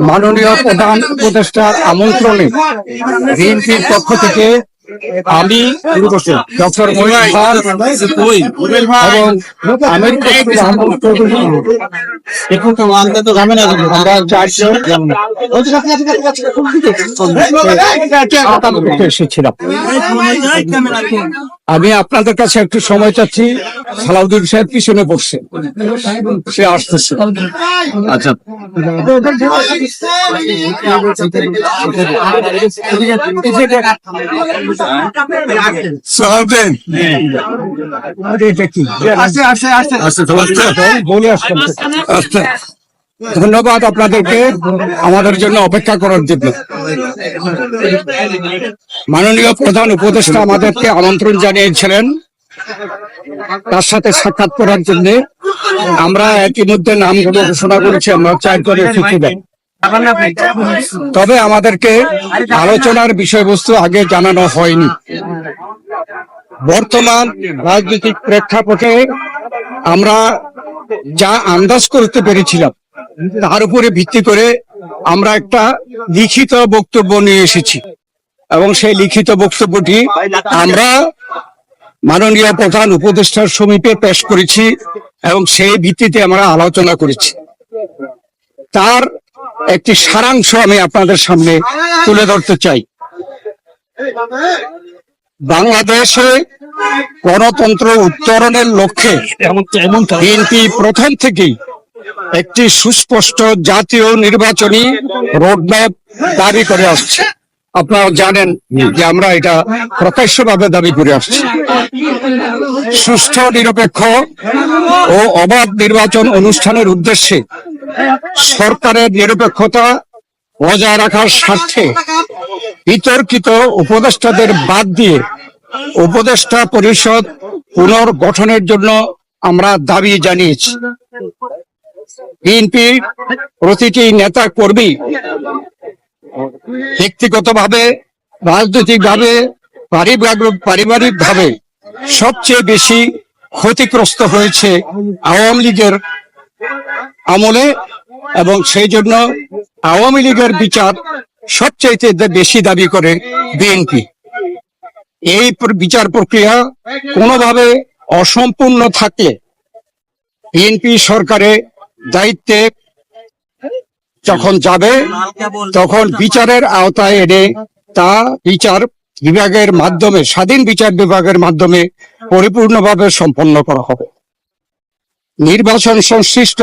মাননীয় প্রধান উপদেষ্টার আমন্ত্রণে বিএনপির পক্ষ থেকে আমি ডক্টর মহিন খান এবং আমরা এসেছিলাম। আমি আপনাদের কাছে একটু সময় চাচ্ছি। সালাউদ্দিন সাহেব পিছনে পড়ছে, সে আসতেছে। আচ্ছা, ধন্যবাদ আপনাদেরকে আমাদের জন্য অপেক্ষা করার জন্য। মাননীয় প্রধান উপদেষ্টা আমাদেরকে আমন্ত্রণ জানিয়েছিলেন তার সাথে সাক্ষাৎ করার জন্য। আমরা ইতিমধ্যে নামগুলো ঘোষণা করেছি, আমরা 4 জনের ভিত্তিতে। তবে আমাদেরকে আলোচনার বিষয়বস্তু আগে জানানো হয়নি। বর্তমান রাজনৈতিক প্রেক্ষাপটে আমরা যা আন্দাজ করতে পেরেছিলাম তার উপরে ভিত্তি করে আমরা একটা লিখিত বক্তব্য নিয়ে এসেছি এবং সেই লিখিত বক্তব্যটি আমরা মাননীয় প্রধান উপদেষ্টার সমীপে পেশ করেছি এবং সেই ভিত্তিতে আমরা আলোচনা করেছি। তার একটি সারাংশ আমি আপনাদের সামনে তুলে ধরতে চাই। বাংলাদেশে গণতন্ত্র উত্তরণের লক্ষ্যে বিএনপি প্রথম থেকেই একটি সুস্পষ্ট জাতীয় নির্বাচনী রোডম্যাপ দাবি করে আসছে। আপনারা জানেন যে আমরা এটা প্রকাশ্যভাবে দাবি করে আসছি। সুষ্ঠু, নিরপেক্ষ ও অবাধ নির্বাচন অনুষ্ঠানের উদ্দেশ্যে সরকারের নিরপেক্ষতা বজায় রাখার স্বার্থে বিতর্কিত উপদেষ্টাদের বাদ দিয়ে উপদেষ্টা পরিষদ পুনর্গঠনের জন্য আমরা দাবি জানিয়েছি। বিএনপির প্রতিটি নেতা কর্মী ব্যক্তিগতভাবে, রাজনৈতিকভাবে, পারিবারিকভাবে সবচেয়ে বেশি ক্ষতিগ্রস্ত হয়েছে আওয়ামী লীগের আমলে এবং সেই জন্য আওয়ামী লীগের বিচার সবচেয়ে বেশি দাবি করে বিএনপি। এই বিচার প্রক্রিয়া কোনোভাবে অসম্পূর্ণ থাকলে বিএনপি সরকারে দায়িত্বে যখন যাবে তখন বিচারের আওতায় এনে তা বিচার বিভাগের মাধ্যমে, স্বাধীন বিচার বিভাগের মাধ্যমে পরিপূর্ণভাবে সম্পন্ন করা হবে। নির্বাচন সংশ্লিষ্ট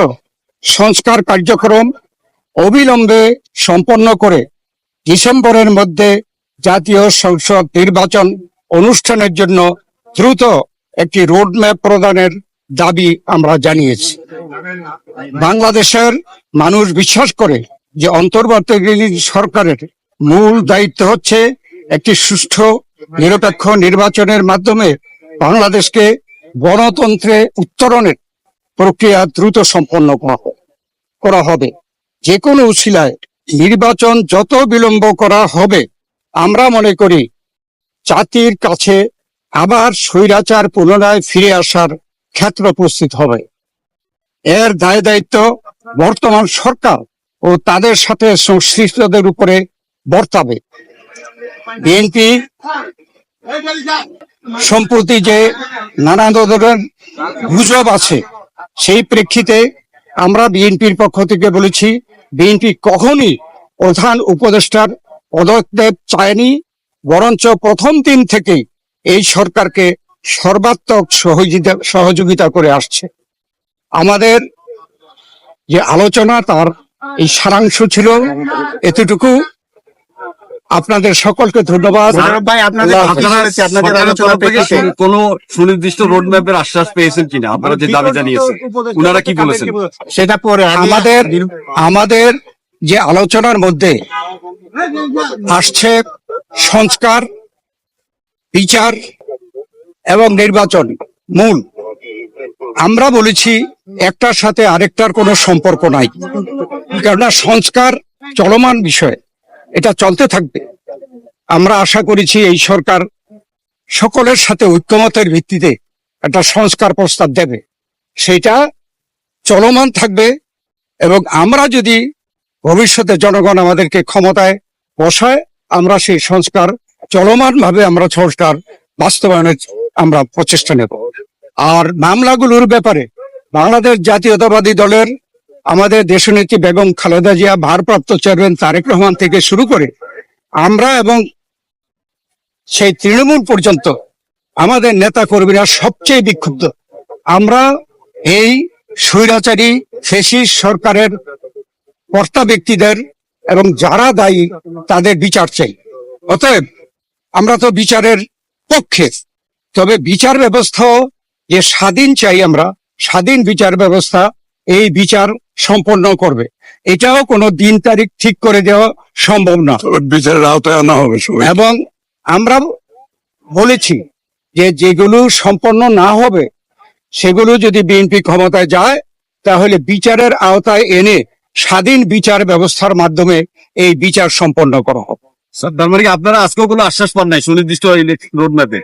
সংস্কার কার্যক্রম অবিলম্বে সম্পন্ন করে ডিসেম্বরের মধ্যে জাতীয় সংসদ নির্বাচন অনুষ্ঠানের জন্য দ্রুত একটি রোডম্যাপ প্রদানের দাবি আমরা জানিয়েছি। বাংলাদেশের মানুষ বিশ্বাস করে যে অন্তর্বর্তীকালীন সরকারের মূল দায়িত্ব হচ্ছে একটি সুষ্ঠু, নিরপেক্ষ নির্বাচনের মাধ্যমে বাংলাদেশকে গণতন্ত্রে উত্তরণের প্রক্রিয়া দ্রুত সম্পন্ন করা হবে। যে কোনো উছিলায় নির্বাচন যত বিলম্ব করা হবে, আমরা মনে করি জাতির কাছে আবার স্বৈরাচার পুনরায় ফিরে আসার ক্ষেত্র উপস্থিত হবে। এর দায় দায়িত্ব বর্তমান সরকার ও তাদের সাথে সংশ্লিষ্টদের উপরে বর্তাবে। বিএনপি সম্প্রতি যে নানা ধরনের গুজব আছে, সেই প্রেক্ষিতে আমরা বিএনপির পক্ষ থেকে বলেছি বিএনপি কখনই প্রধান উপদেষ্টার পদত্যাগ চায়নি, বরঞ্চ প্রথম দিন থেকেই এই সরকারকে সর্বাত্মক সহযোগিতা করে আসছে। আমাদের যে আলোচনা তার এই সারাংশ ছিল এতটুকু। আপনাদের সকলকে ধন্যবাদ। কোন সুনির্দিষ্ট রোডম্যাপের আশ্বাস পেয়েছেন কিনা? আপনারা যে দাবি জানিয়েছেন ওনারা কি বলেছেন সেটা পরে। আমাদের যে আলোচনার মধ্যে আসছে সংস্কার, বিচার এবং নির্বাচন মূল। আমরা বলেছি একটার সাথে আরেকটার কোনো সম্পর্ক নাই, কেননা সংস্কার চলমান বিষয়, এটা চলতে থাকবে। আমরা আশা করেছি এই সরকার সকলের সাথে ঐক্যমতের ভিত্তিতে একটা সংস্কার প্রস্তাব দেবে, সেটা চলমান থাকবে। এবং আমরা যদি ভবিষ্যতে জনগণ আমাদেরকে ক্ষমতায় বসায়, আমরা সেই সংস্কার চলমান ভাবে আমরা সংস্কার বাস্তবায়নের আমরা প্রচেষ্টা নেব। আর মামলাগুলোর ব্যাপারে বাংলাদেশ জাতীয়তাবাদী দলের আমাদের দেশনেত্রী বেগম খালেদা জিয়া, ভারপ্রাপ্ত চেয়ারম্যান তারেক রহমান থেকে শুরু করে আমরা এবং সেই তৃণমূল পর্যন্ত আমাদের নেতা কর্মীরা সবচেয়ে বিক্ষুব্ধ। আমরা এই স্বৈরাচারী ফ্যাসিস্ট সরকারের কর্তা ব্যক্তিদের এবং যারা দায়ী তাদের বিচার চাই। অতএব আমরা তো বিচারের পক্ষে, তবে বিচার ব্যবস্থাও যে স্বাধীন চাই, আমরা স্বাধীন বিচার ব্যবস্থা এই বিচার সম্পন্ন করবে। এটাও কোনো দিন তারিখ ঠিক করে দেওয়া সম্ভব না, বিচারের আওতায় আনা হবে সবাই। এবং আমরা বলেছি যে যেগুলো সম্পন্ন না হবে সেগুলো যদি বিএনপি ক্ষমতায় যায় তাহলে বিচারের আওতায় এনে স্বাধীন বিচার ব্যবস্থার মাধ্যমে এই বিচার সম্পন্ন করা হবে। স্যার, তার মানে কি আপনারা আজকেও কোনো আশ্বাস পান নাই সুনির্দিষ্ট রোড ম্যাপে?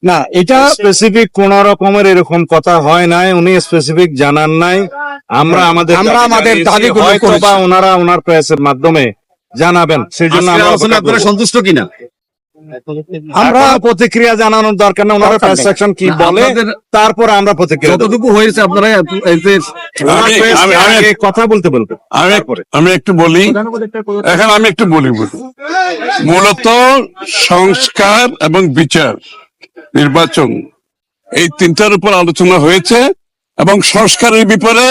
না, এটা স্পেসিফিক কোন রকমের এরকম কথা হয় নাই, উনি স্পেসিফিক জানান নাই। আমরা আমাদের দাবিগুলো হয়তো করেছি। বা ওনারা ওনার প্রেসের মাধ্যমে জানাবেন, সেই জন্য আজকের আমরা আলোচনায় আপনারা সন্তুষ্ট কিনা? আমরা প্রতিক্রিয়া জানানোর দরকার না, ওনারা দরকার প্রেস নেই। সেকশন কি না, বলে আপনাদের- তারপরে আমরা প্রতিক্রিয়া দেব। যতটুকু হয়েছে আপনারা ওনার আমি- press আমি- আমি- আগে কথা বলতে বলবে। আমি একটু বলি, এখন আমি একটু বলি। মূলত সংস্কার এবং বিচার, নির্বাচন, এই তিনটার উপর আলোচনা হয়েছে এবং সংস্কারের ব্যাপারে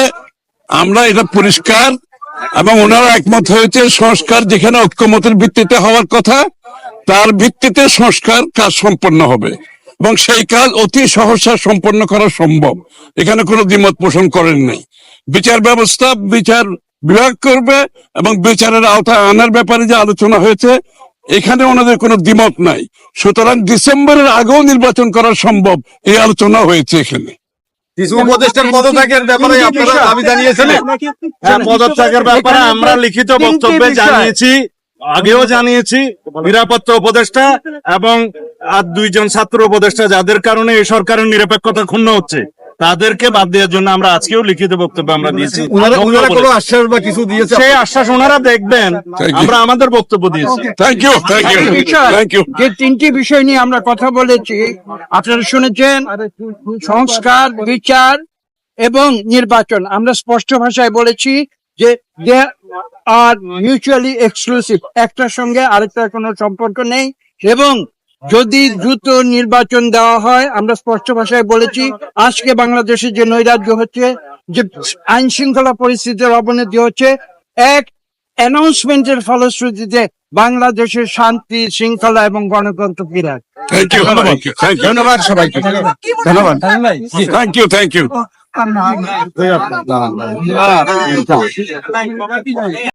আমরা এটা পরিষ্কার এবং ওনারা একমত হয়েছে। সংস্কার যেখানে ঐক্যমতের ভিত্তিতে হওয়ার কথা তার ভিত্তিতে সংস্কার কাজ সম্পন্ন হবে এবং সেই কাজ অতি সহসা সম্পন্ন করা সম্ভব, এখানে কোনো দ্বিমত পোষণ করেন নাই। বিচার ব্যবস্থা বিচার বিভাগ করবে এবং বিচারের আওতায় আনার ব্যাপারে যে আলোচনা হয়েছে এখানে ওনাদের কোনো দ্বিমত নাই। সুতরাং ডিসেম্বরের আগেও নির্বাচন করা সম্ভব, এই আলোচনা হয়েছে এখানে। কিছু উপদেষ্টার পদত্যাগের ব্যাপারে আপনারা দাবি জানিয়েছিলেন। পদত্যাগের ব্যাপারে আমরা লিখিত বক্তব্যে জানিয়েছি, আগেও জানিয়েছি। নিরাপত্তা উপদেষ্টা এবং আর দুইজন ছাত্র উপদেষ্টা যাদের কারণে এই সরকারের নিরপেক্ষতা ক্ষুণ্ণ হচ্ছে তাদেরকে বাদ দেওয়ার জন্য আমরা আজকেও লিখিত বক্তব্য আমরা দিয়েছি। ওনারা কোনো আশ্বাস বা কিছু দিয়েছে? সেই আশ্বাস ওনারা দেখবেন, Thank you. আমরা আমাদের বক্তব্য দিয়েছি। Thank you, thank you, thank you. যে তিনটি বিষয় নিয়ে আমরা কথা বলেছি আপনারা শুনেছেন, সংস্কার, বিচার এবং নির্বাচন। আমরা স্পষ্ট ভাষায় বলেছি যে দে আর মিউচুয়ালি এক্সক্লুসিভ, একটার সঙ্গে আরেকটার কোনো সম্পর্ক নেই। এবং যদি দ্রুত নির্বাচন দেওয়া হয়, আমরা স্পষ্ট ভাষায় বলেছি আজকে বাংলাদেশে যে নৈরাজ্য হচ্ছে, যে আইন শৃঙ্খলা পরিস্থিতির অবনতি হচ্ছে, এক অ্যানাউন্সমেন্টের ফলশ্রুতিতে বাংলাদেশের শান্তি শৃঙ্খলা এবং গণতন্ত্র ফিরে আসবে। Thank you, thank you, thank you, ধন্যবাদ সবাইকে, ধন্যবাদ। Thank you, thank you.